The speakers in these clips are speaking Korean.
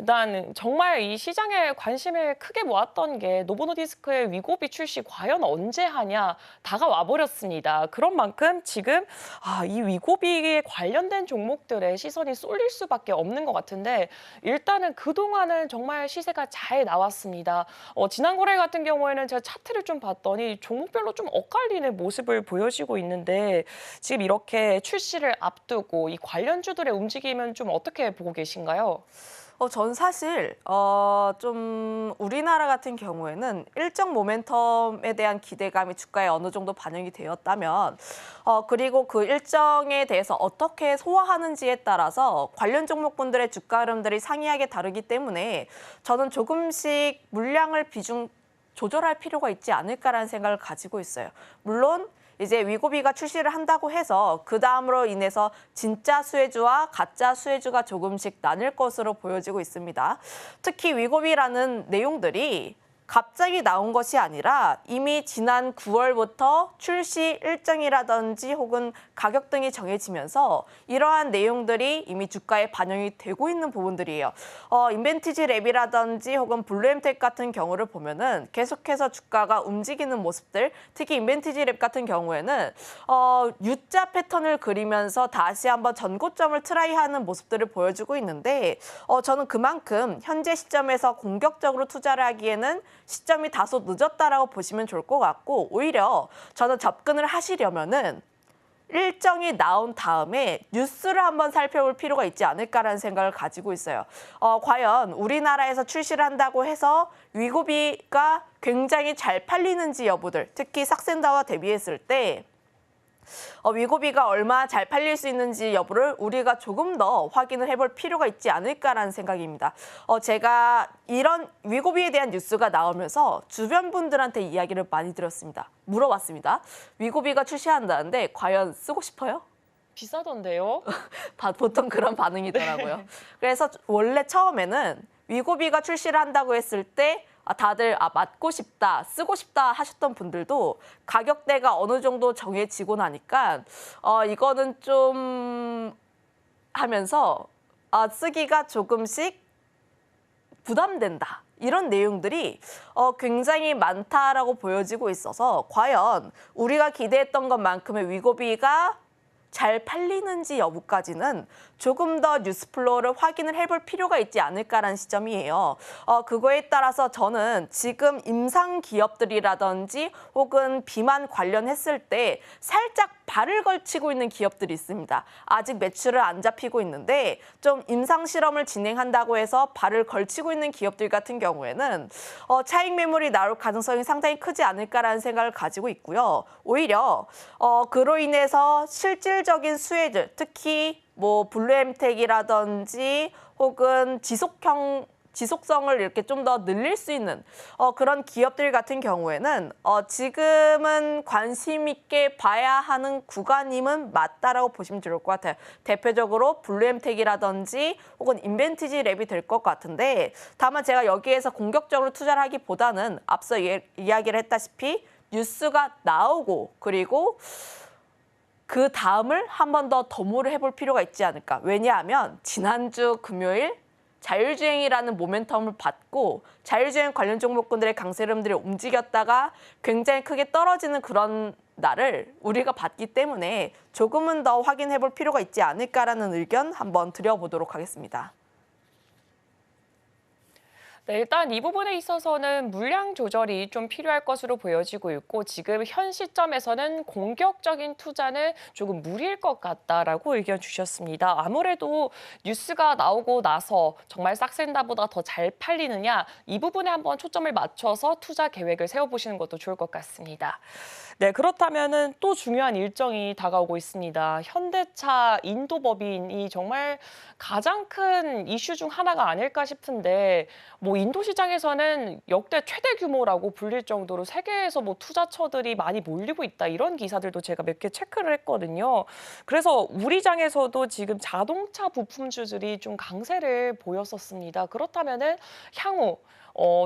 일단 정말 이 시장에 관심을 크게 모았던 게 노보노디스크의 위고비 출시 과연 언제 하냐 다가와 버렸습니다. 그런 만큼 지금 이 위고비에 관련된 종목들에 시선이 쏠릴 수밖에 없는 것 같은데 일단은 그동안은 정말 시세가 잘 나왔습니다. 지난 거래 같은 경우에는 제가 차트를 좀 봤더니 종목별로 좀 엇갈리는 모습을 보여지고 있는데 지금 이렇게 출시를 앞두고 이 관련주들의 움직임은 좀 어떻게 보고 계신가요? 전 사실 좀 우리나라 같은 경우에는 일정 모멘텀에 대한 기대감이 주가에 어느 정도 반영이 되었다면 그리고 그 일정에 대해서 어떻게 소화하는지에 따라서 관련 종목군들의 주가 흐름들이 상이하게 다르기 때문에 저는 조금씩 물량을 비중 조절할 필요가 있지 않을까라는 생각을 가지고 있어요. 물론 이제 위고비가 출시를 한다고 해서 그 다음으로 인해서 진짜 수혜주와 가짜 수혜주가 조금씩 나뉠 것으로 보여지고 있습니다. 특히 위고비라는 내용들이 갑자기 나온 것이 아니라 이미 지난 9월부터 출시 일정이라든지 혹은 가격 등이 정해지면서 이러한 내용들이 이미 주가에 반영이 되고 있는 부분들이에요. 인벤티지 랩이라든지 혹은 블루엠텍 같은 경우를 보면은 계속해서 주가가 움직이는 모습들, 특히 인벤티지 랩 같은 경우에는 U자 패턴을 그리면서 다시 한번 전고점을 트라이하는 모습들을 보여주고 있는데 저는 그만큼 현재 시점에서 공격적으로 투자를 하기에는 시점이 다소 늦었다라고 보시면 좋을 것 같고 오히려 저는 접근을 하시려면은 일정이 나온 다음에 뉴스를 한번 살펴볼 필요가 있지 않을까라는 생각을 가지고 있어요. 과연 우리나라에서 출시를 한다고 해서 위고비가 굉장히 잘 팔리는지 여부들, 특히 삭센다와 대비했을 때 위고비가 얼마나 잘 팔릴 수 있는지 여부를 우리가 조금 더 확인을 해볼 필요가 있지 않을까라는 생각입니다. 제가 이런 위고비에 대한 뉴스가 나오면서 주변 분들한테 이야기를 많이 들었습니다. 물어봤습니다. 위고비가 출시한다는데 과연 쓰고 싶어요? 비싸던데요? 보통 그런 반응이더라고요. 그래서 원래 처음에는 위고비가 출시를 한다고 했을 때 다들 맞고 싶다, 쓰고 싶다 하셨던 분들도 가격대가 어느 정도 정해지고 나니까 이거는 좀 하면서 쓰기가 조금씩 부담된다. 이런 내용들이 굉장히 많다라고 보여지고 있어서 과연 우리가 기대했던 것만큼의 위고비가 잘 팔리는지 여부까지는 조금 더 뉴스플로우를 확인을 해볼 필요가 있지 않을까라는 시점이에요. 그거에 따라서 저는 지금 임상 기업들이라든지 혹은 비만 관련했을 때 살짝 발을 걸치고 있는 기업들이 있습니다. 아직 매출을 안 잡히고 있는데 좀 임상 실험을 진행한다고 해서 발을 걸치고 있는 기업들 같은 경우에는 차익 매물이 나올 가능성이 상당히 크지 않을까라는 생각을 가지고 있고요. 오히려 그로 인해서 실질적인 수혜들, 특히 뭐 블루엠텍이라든지 혹은 지속성을 이렇게 좀 더 늘릴 수 있는 그런 기업들 같은 경우에는 지금은 관심 있게 봐야 하는 구간임은 맞다라고 보시면 좋을 것 같아요. 대표적으로 블루엠텍이라든지 혹은 인벤티지 랩이 될 것 같은데 다만 제가 여기에서 공격적으로 투자를 하기보다는 앞서 이야기를 했다시피 뉴스가 나오고 그리고 그 다음을 한 번 더 도모를 해볼 필요가 있지 않을까. 왜냐하면 지난주 금요일 자율주행이라는 모멘텀을 받고 자율주행 관련 종목군들의 강세 흐름들이 움직였다가 굉장히 크게 떨어지는 그런 날을 우리가 봤기 때문에 조금은 더 확인해볼 필요가 있지 않을까라는 의견 한번 드려보도록 하겠습니다. 네, 일단 이 부분에 있어서는 물량 조절이 좀 필요할 것으로 보여지고 있고 지금 현 시점에서는 공격적인 투자는 조금 무리일 것 같다라고 의견 주셨습니다. 아무래도 뉴스가 나오고 나서 정말 싹센다보다 더 잘 팔리느냐 이 부분에 한번 초점을 맞춰서 투자 계획을 세워보시는 것도 좋을 것 같습니다. 네, 그렇다면은 또 중요한 일정이 다가오고 있습니다. 현대차 인도 법인이 정말 가장 큰 이슈 중 하나가 아닐까 싶은데 뭐 인도 시장에서는 역대 최대 규모라고 불릴 정도로 세계에서 뭐 투자처들이 많이 몰리고 있다 이런 기사들도 제가 몇 개 체크를 했거든요. 그래서 우리 장에서도 지금 자동차 부품주들이 좀 강세를 보였었습니다. 그렇다면은 향후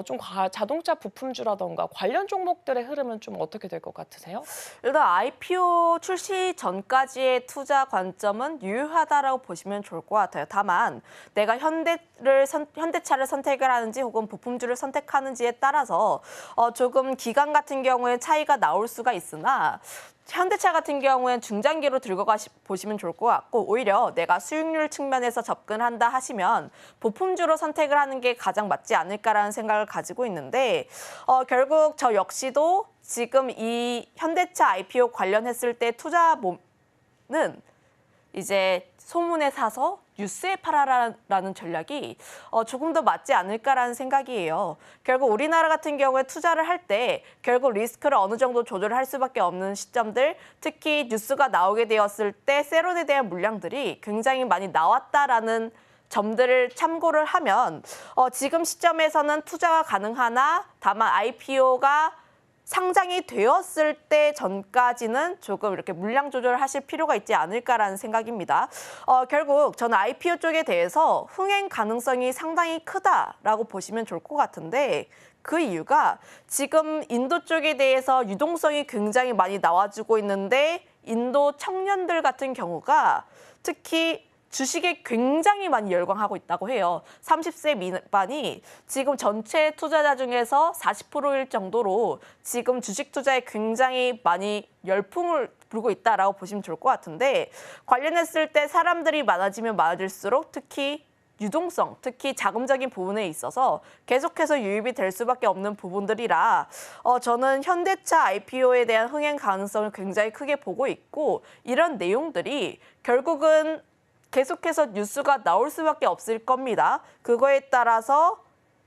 좀 자동차 부품주라던가 관련 종목들의 흐름은 좀 어떻게 될 것 같으세요? 일단 IPO 출시 전까지의 투자 관점은 유효하다라고 보시면 좋을 것 같아요. 다만 내가 현대차를 선택을 하는지 혹은 부품주를 선택하는지에 따라서 조금 기간 같은 경우에 차이가 나올 수가 있으나 현대차 같은 경우에는 중장기로 들고 보시면 좋을 것 같고 오히려 내가 수익률 측면에서 접근한다 하시면 부품주로 선택을 하는 게 가장 맞지 않을까라는 생각을 가지고 있는데 결국 저 역시도 지금 이 현대차 IPO 관련했을 때 투자는 이제 소문에 사서 뉴스에 팔아라라는 전략이 조금 더 맞지 않을까라는 생각이에요. 결국 우리나라 같은 경우에 투자를 할 때 결국 리스크를 어느 정도 조절을 할 수밖에 없는 시점들, 특히 뉴스가 나오게 되었을 때 세론에 대한 물량들이 굉장히 많이 나왔다라는 점들을 참고를 하면 지금 시점에서는 투자가 가능하나 다만 IPO가 상장이 되었을 때 전까지는 조금 이렇게 물량 조절을 하실 필요가 있지 않을까라는 생각입니다. 결국 저는 IPO 쪽에 대해서 흥행 가능성이 상당히 크다라고 보시면 좋을 것 같은데 그 이유가 지금 인도 쪽에 대해서 유동성이 굉장히 많이 나와주고 있는데 인도 청년들 같은 경우가 특히 주식에 굉장히 많이 열광하고 있다고 해요. 30세 미만이 지금 전체 투자자 중에서 40%일 정도로 지금 주식 투자에 굉장히 많이 열풍을 불고 있다라고 보시면 좋을 것 같은데 관련했을 때 사람들이 많아지면 많아질수록 특히 유동성, 특히 자금적인 부분에 있어서 계속해서 유입이 될 수밖에 없는 부분들이라 저는 현대차 IPO에 대한 흥행 가능성을 굉장히 크게 보고 있고 이런 내용들이 결국은 계속해서 뉴스가 나올 수밖에 없을 겁니다. 그거에 따라서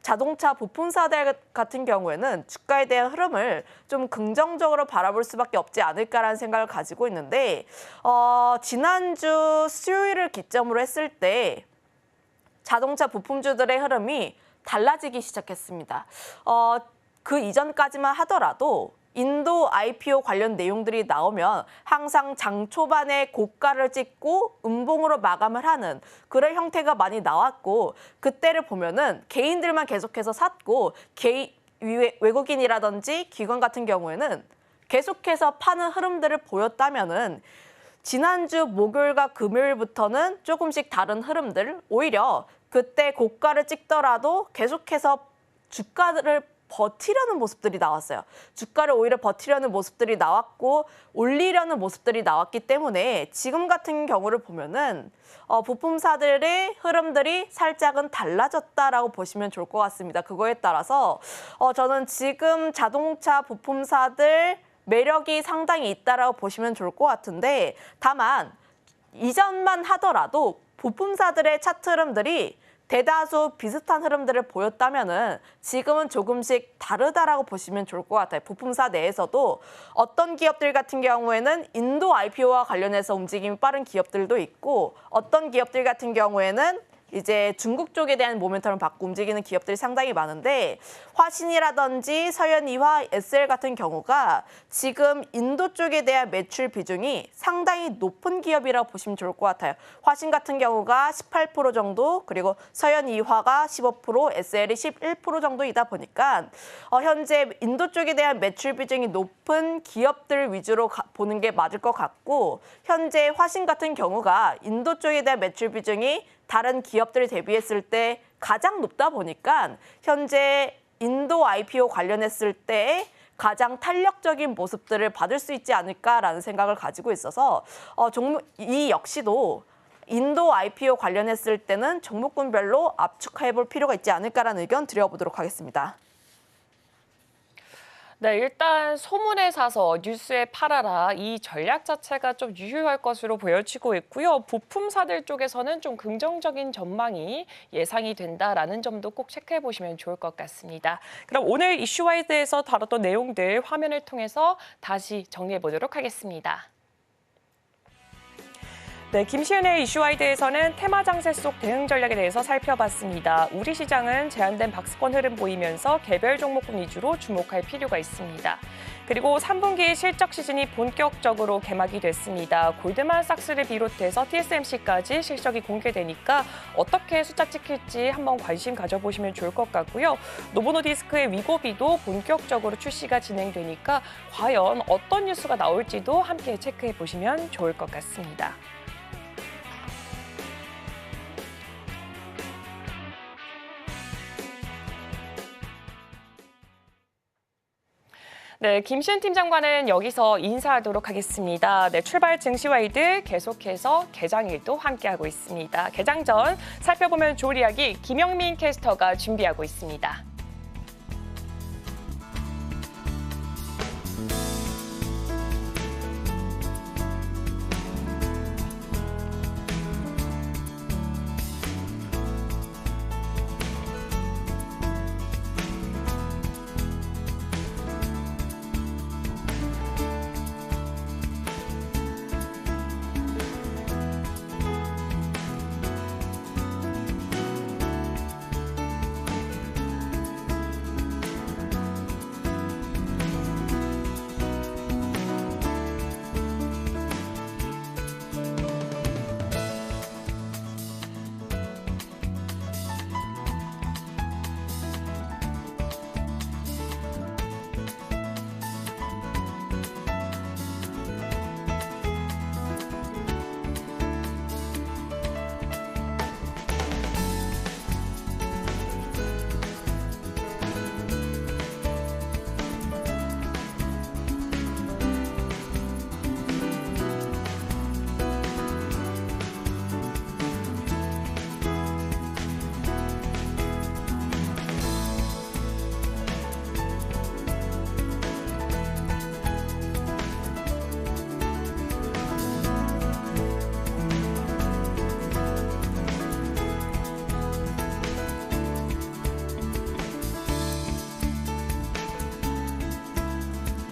자동차 부품사들 같은 경우에는 주가에 대한 흐름을 좀 긍정적으로 바라볼 수밖에 없지 않을까라는 생각을 가지고 있는데 지난주 수요일을 기점으로 했을 때 자동차 부품주들의 흐름이 달라지기 시작했습니다. 그 이전까지만 하더라도 인도 IPO 관련 내용들이 나오면 항상 장 초반에 고가를 찍고 음봉으로 마감을 하는 그런 형태가 많이 나왔고 그때를 보면은 개인들만 계속해서 샀고 외국인이라든지 기관 같은 경우에는 계속해서 파는 흐름들을 보였다면은 지난주 목요일과 금요일부터는 조금씩 다른 흐름들 오히려 그때 고가를 찍더라도 계속해서 주가를 버티려는 모습들이 나왔어요. 주가를 오히려 버티려는 모습들이 나왔고 올리려는 모습들이 나왔기 때문에 지금 같은 경우를 보면은 부품사들의 흐름들이 살짝은 달라졌다라고 보시면 좋을 것 같습니다. 그거에 따라서 저는 지금 자동차 부품사들 매력이 상당히 있다라고 보시면 좋을 것 같은데 다만 이전만 하더라도 부품사들의 차트 흐름들이 대다수 비슷한 흐름들을 보였다면은 지금은 조금씩 다르다라고 보시면 좋을 것 같아요. 부품사 내에서도 어떤 기업들 같은 경우에는 인도 IPO와 관련해서 움직임이 빠른 기업들도 있고 어떤 기업들 같은 경우에는 이제 중국 쪽에 대한 모멘텀을 받고 움직이는 기업들이 상당히 많은데 화신이라든지 서현이화, SL 같은 경우가 지금 인도 쪽에 대한 매출 비중이 상당히 높은 기업이라고 보시면 좋을 것 같아요. 화신 같은 경우가 18% 정도, 그리고 서현이화가 15%, SL이 11% 정도이다 보니까 현재 인도 쪽에 대한 매출 비중이 높은 기업들 위주로 보는 게 맞을 것 같고 현재 화신 같은 경우가 인도 쪽에 대한 매출 비중이 다른 기업들을 대비했을 때 가장 높다 보니까 현재 인도 IPO 관련했을 때 가장 탄력적인 모습들을 받을 수 있지 않을까라는 생각을 가지고 있어서 이 역시도 인도 IPO 관련했을 때는 종목군별로 압축해볼 필요가 있지 않을까라는 의견 드려보도록 하겠습니다. 네, 일단 소문에 사서 뉴스에 팔아라 이 전략 자체가 좀 유효할 것으로 보여지고 있고요. 부품사들 쪽에서는 좀 긍정적인 전망이 예상이 된다라는 점도 꼭 체크해 보시면 좋을 것 같습니다. 그럼 오늘 이슈와이드에서 다뤘던 내용들 화면을 통해서 다시 정리해 보도록 하겠습니다. 네, 김시은의 이슈와이드에서는 테마 장세 속 대응 전략에 대해서 살펴봤습니다. 우리 시장은 제한된 박스권 흐름 보이면서 개별 종목군 위주로 주목할 필요가 있습니다. 그리고 3분기 실적 시즌이 본격적으로 개막이 됐습니다. 골드만삭스를 비롯해서 TSMC까지 실적이 공개되니까 어떻게 숫자 찍힐지 한번 관심 가져보시면 좋을 것 같고요. 노보노디스크의 위고비도 본격적으로 출시가 진행되니까 과연 어떤 뉴스가 나올지도 함께 체크해 보시면 좋을 것 같습니다. 네, 김시은 팀장과는 여기서 인사하도록 하겠습니다. 네, 출발 증시와이드 계속해서 개장일도 함께하고 있습니다. 개장 전 살펴보면 좋을 이야기 김영민 캐스터가 준비하고 있습니다.